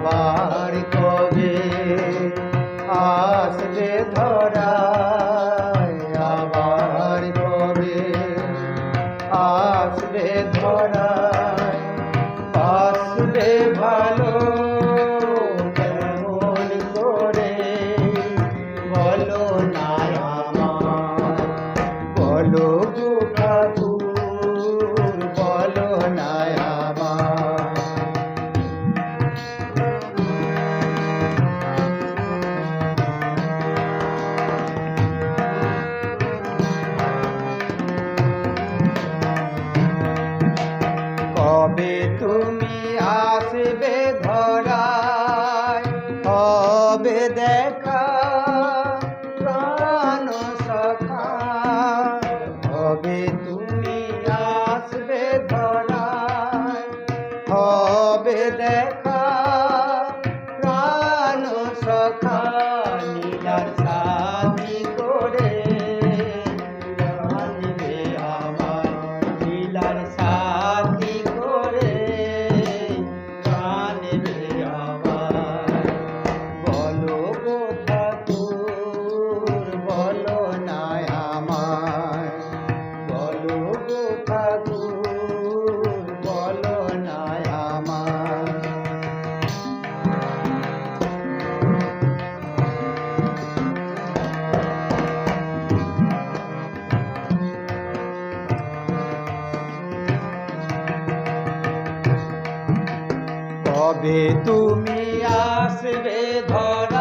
আবার কবে আসবে ধরায়, আবার কবে আসবে ধরায়, আসবে ভালো কেমন করে বলো না আমায়, বলো গো ঠাকুর বলো না আমায়। কবে তুমি আসবে ধরায়, হবে দেখা প্রাণ সখা, কবে তুমি আসবে ধরায়, হবে দেখা প্রাণ সখা, নীলার সাথী করে আনবে আমায়, নীলার সাথী করে আনবে আমায়, বলো গো ঠাকুর বলো না আমায়, বলো গো ঠাকুর বলো না আমায়। কবে তুমি আসবে ধরা